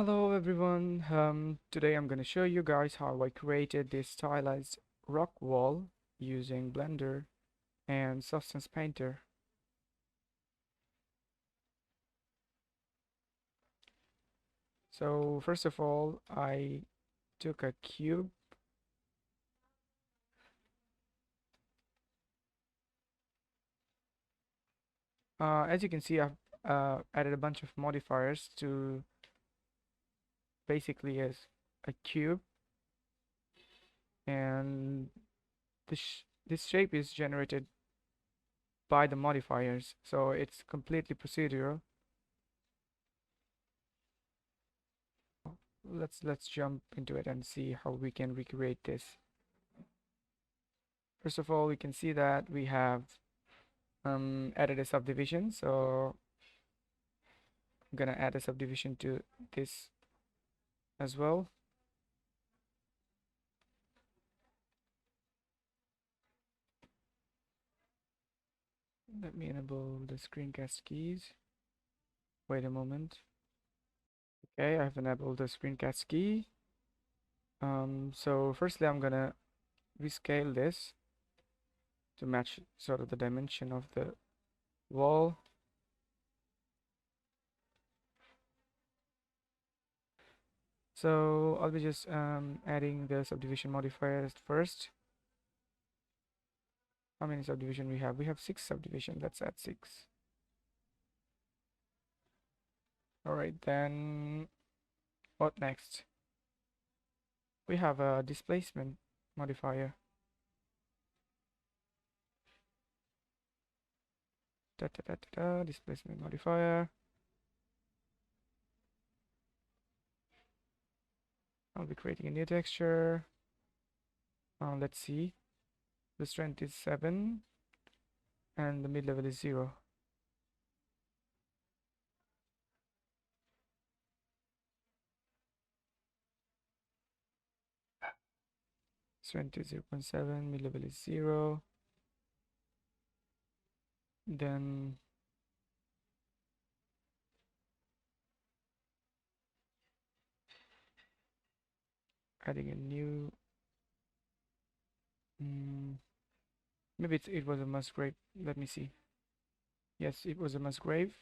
Hello everyone, today I'm gonna show you guys how I created this stylized rock wall using Blender and Substance Painter. So first of all, I took a cube. As you can see, I've added a bunch of modifiers to basically as a cube, and this shape is generated by the modifiers, so it's completely procedural. Let's jump into it and see how we can recreate this. First of all, we can see that we have added a subdivision, so I'm gonna add a subdivision to this as well. Let me enable the screencast keys. Wait a moment. Okay, I've enabled the screencast key. So firstly, I'm gonna rescale this to match sort of the dimension of the wall. So I'll be just adding the subdivision modifiers first. How many subdivision we have? We have 6 subdivision. Let's add 6. All right, then what next? We have a displacement modifier. Displacement modifier. I'll be creating a new texture. Let's see. The strength is 7 and the mid level is 0. Strength is 0.7, mid level is 0. Then adding a new maybe it was a Musgrave. Let me see. Yes, it was a Musgrave.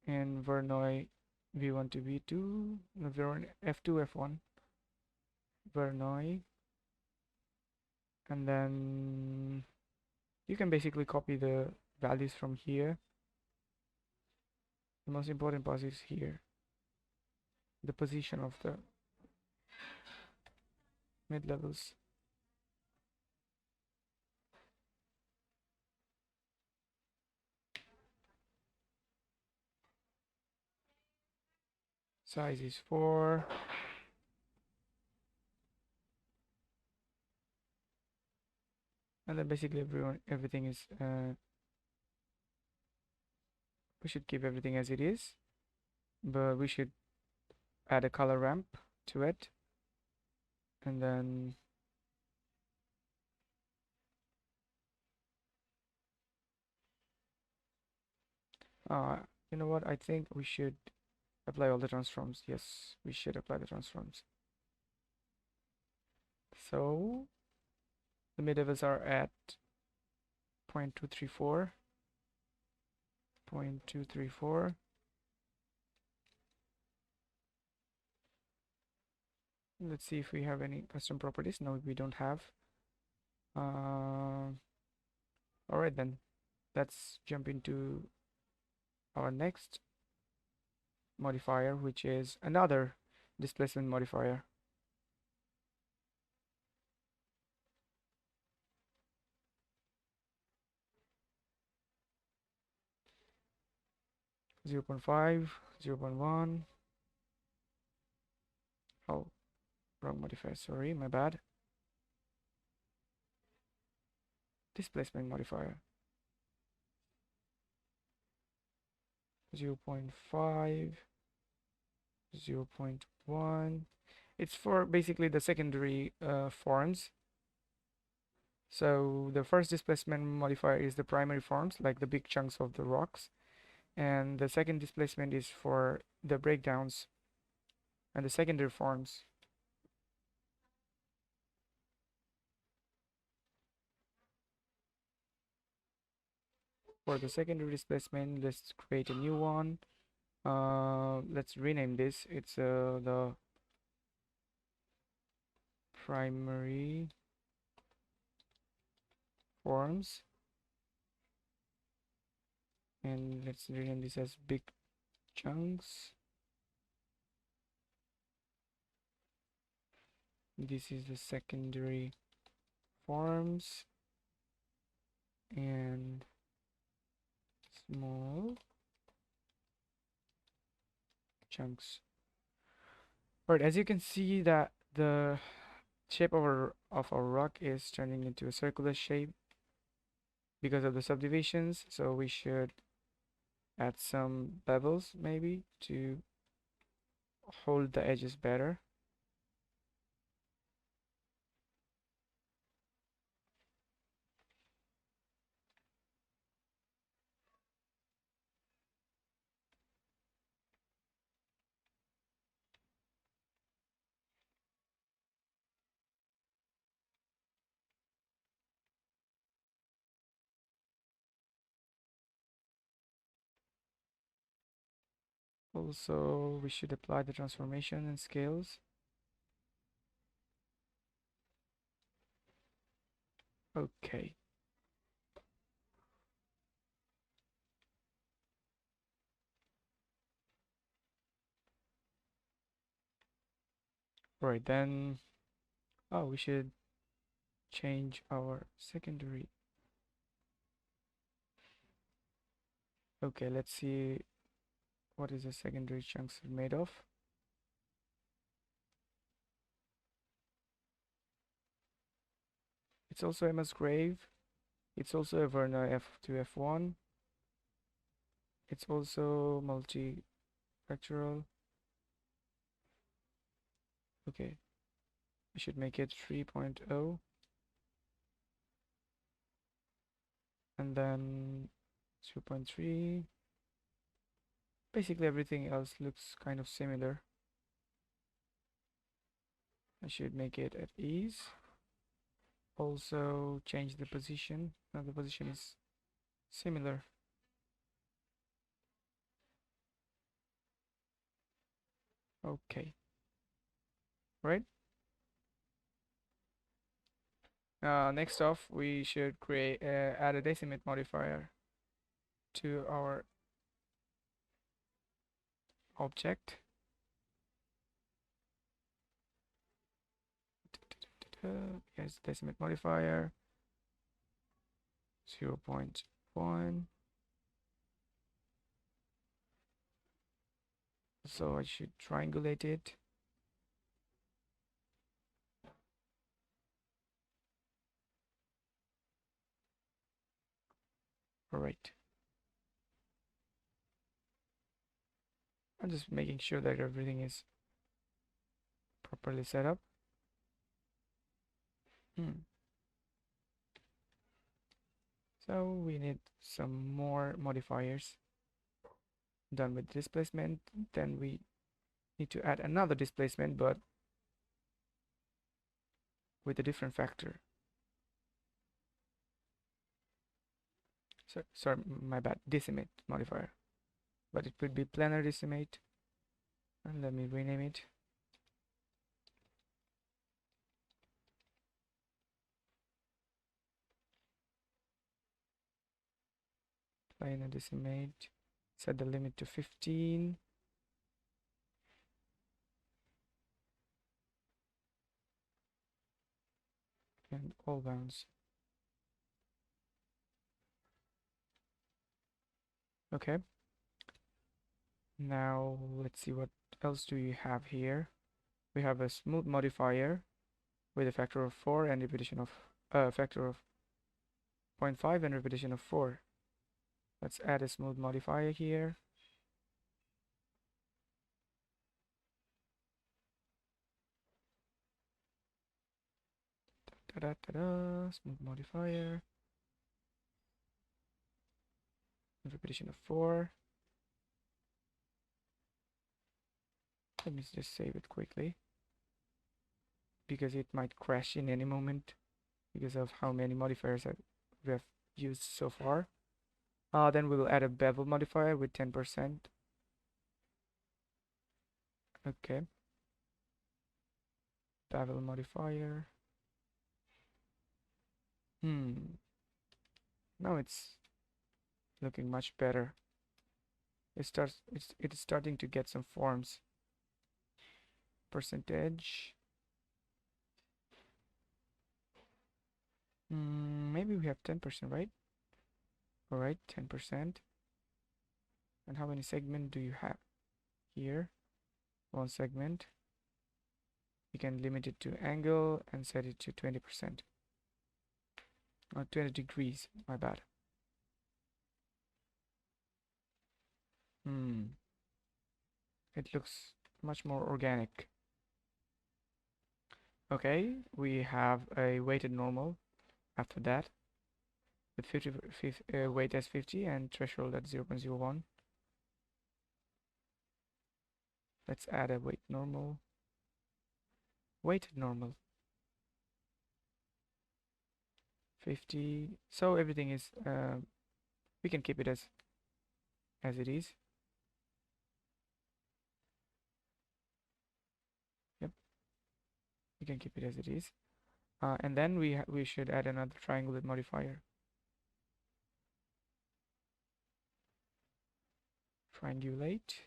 And Verneuil V1 to V2, F2, F1, Verneuil, and then you can basically copy the values from here. The most important part is here, the position of the mid levels. Size is 4. And then basically everything is we should keep everything as it is, but we should add a color ramp to it, and then you know what, I think we should apply all the transforms. Yes, we should apply the transforms. So the mid levels are at 0.234, 0.234. Let's see if we have any custom properties. No, we don't have. All right, then let's jump into our next modifier, which is another displacement modifier. Zero 0.5, 0.1. Oh, wrong modifier, sorry, my bad. Displacement modifier. 0.5, 0.1. It's for basically the secondary forms. So the first displacement modifier is the primary forms, like the big chunks of the rocks. And the second displacement is for the breakdowns, and the secondary forms. For the secondary displacement, let's create a new one. Let's rename this. It's the primary forms, and let's rename this as big chunks. This is the secondary forms and small chunks. Alright, as you can see that the shape of our rock is turning into a circular shape because of the subdivisions, so we should add some bevels maybe to hold the edges better. Also, we should apply the transformation and scales. Okay. Right, then, oh, we should change our secondary. Okay, let's see what is the secondary chunks made of. It's also a Musgrave. It's also a Verna F2 F1. It's also multifactorial. Okay, we should make it 3.0. And then 2.3. Basically everything else looks kind of similar. I should make it at ease. Also change the position. Now the position is similar. Okay. Right? Next off, we should create add a decimate modifier to our object. Yes, decimate modifier 0.1. So I should triangulate it. All right. I'm just making sure that everything is properly set up. So we need some more modifiers. Done with displacement, then we need to add another displacement, but with a different factor. So, sorry, my bad, decimate modifier. But it would be planar decimate. And let me rename it. Planar decimate. Set the limit to 15. And all bounds. Okay. Now let's see what else do you have here. We have a smooth modifier with a factor of 4 and repetition of factor of 0.5 and repetition of 4. Let's add a smooth modifier here. Ta-da, smooth modifier. Repetition of 4. Let me just save it quickly because it might crash in any moment because of how many modifiers we have used so far. Then we will add a bevel modifier with 10%. Okay, bevel modifier. Now it's looking much better. It's starting to get some forms. Percentage. Maybe we have 10%, right? All right, 10%. And how many segment do you have here? One segment. You can limit it to angle and set it to 20%. 20 degrees, my bad. It looks much more organic. Okay, we have a weighted normal after that with 50, weight as 50 and threshold at 0.01. Let's add a weighted normal. Weighted normal. 50. So everything is, we can keep it as it is. Yep, we can keep it as it is. And then we should add another triangulate modifier. Triangulate.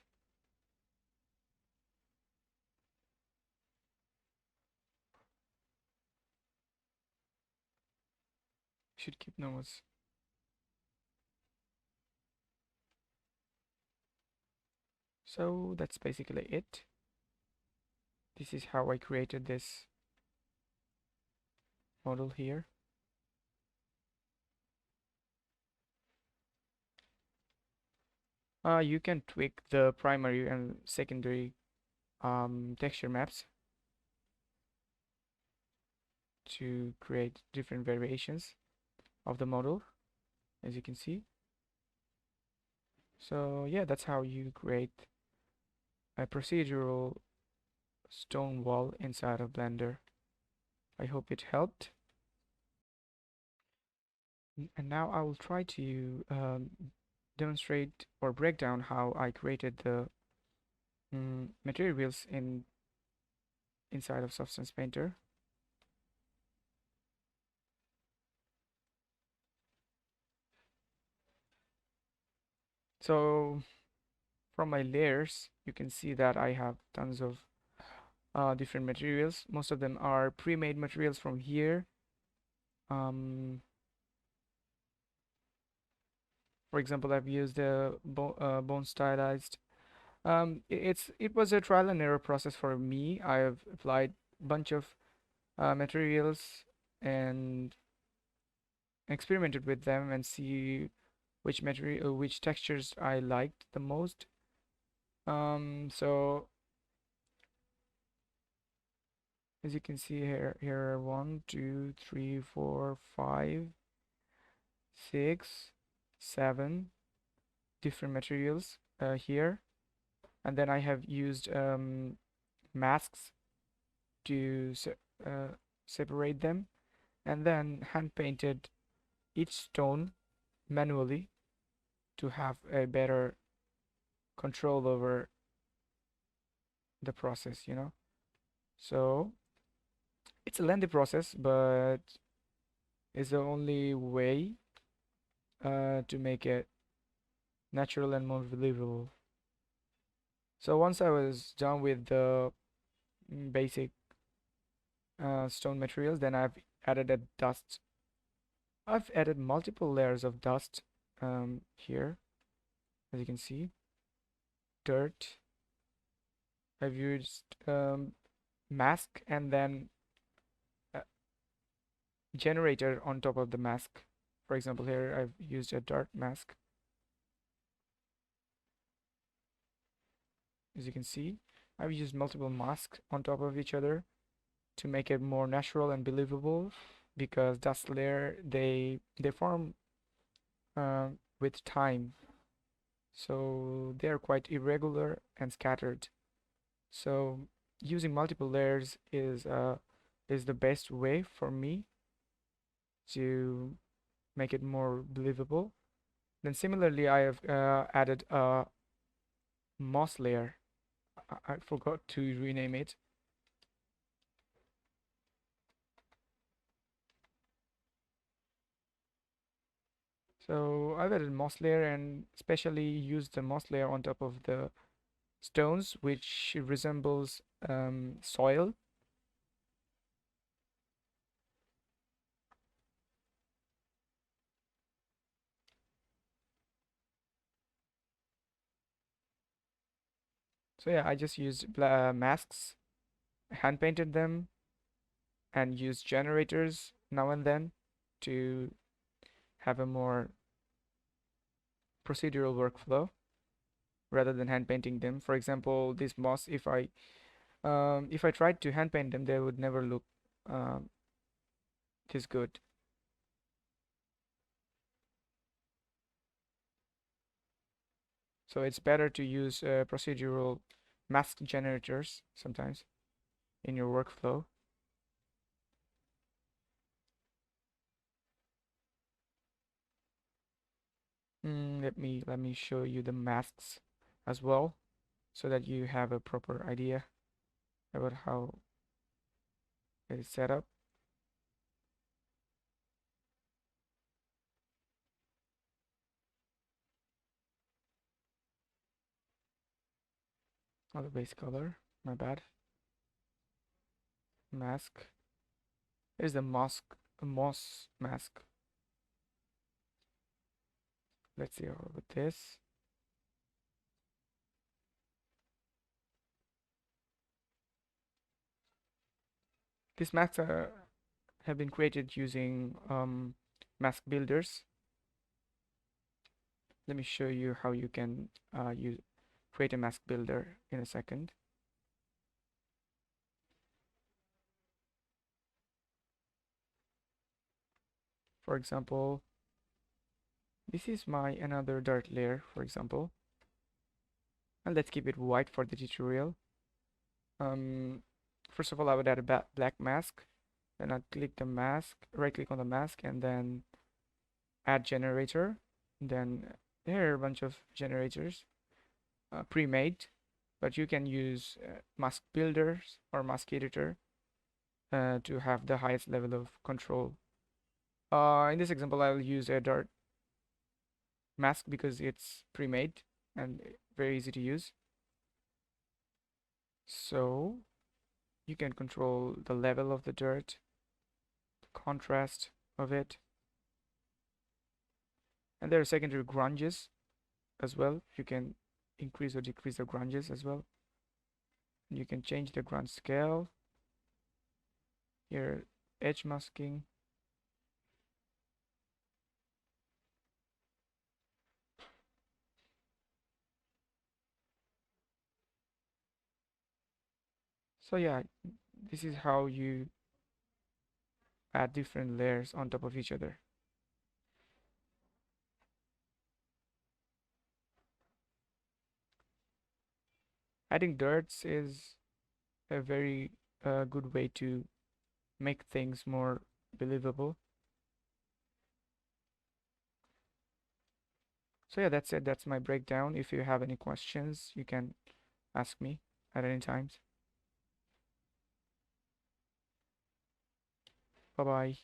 Should keep normals. So that's basically it. This is how I created this model here. You can tweak the primary and secondary texture maps to create different variations of the model, as you can see. So yeah, that's how you create a procedural stone wall inside of Blender. I hope it helped. And now I will try to demonstrate or break down how I created the materials inside of Substance Painter. So from my layers, you can see that I have tons of different materials. Most of them are pre-made materials from here. For example, I've used a bone stylized. It was a trial and error process for me. I have applied a bunch of materials and experimented with them and see which material, which textures I liked the most. So as you can see here are 1, 2, 3, 4, 5, 6, 7 different materials here, and then I have used masks to separate them, and then hand painted each stone manually to have a better control over the process, you know. So it's a lengthy process, but it's the only way to make it natural and more believable. So once I was done with the basic stone materials, then I've added a dust. I've added multiple layers of dust here, as you can see. Dirt. I've used mask and then generator on top of the mask. For example, here I've used a dirt mask. As you can see, I've used multiple masks on top of each other to make it more natural and believable, because dust layer they form with time, so they are quite irregular and scattered. So using multiple layers is the best way for me to make it more believable. Then similarly, I have added a moss layer. I forgot to rename it. So I've added moss layer and especially used the moss layer on top of the stones, which resembles soil. So yeah, I just used masks, hand painted them, and used generators now and then to have a more procedural workflow rather than hand painting them. For example, this moss, if I tried to hand paint them, they would never look um, this good. So it's better to use procedural mask generators sometimes in your workflow. Let me show you the masks as well, so that you have a proper idea about how it is set up. Oh, the base color. My bad. Mask. Here's the moss mask. Let's see how with this. These masks have been created using mask builders. Let me show you how you can create a mask builder in a second. For example, this is my another dirt layer, for example. And let's keep it white for the tutorial. Um, First of all, I would add a black mask. Then I'd click the mask, right click on the mask, and then add generator. Then there are a bunch of generators pre-made, but you can use mask builders or mask editor to have the highest level of control. In this example, I will use a dart mask because it's pre-made and very easy to use. So you can control the level of the dirt, the contrast of it, and there are secondary grunges as well. You can increase or decrease the grunges as well. You can change the grunge scale. Here, edge masking. So yeah, this is how you add different layers on top of each other. Adding dirts is a very good way to make things more believable. So yeah, that's it. That's my breakdown. If you have any questions, you can ask me at any times. Bye bye.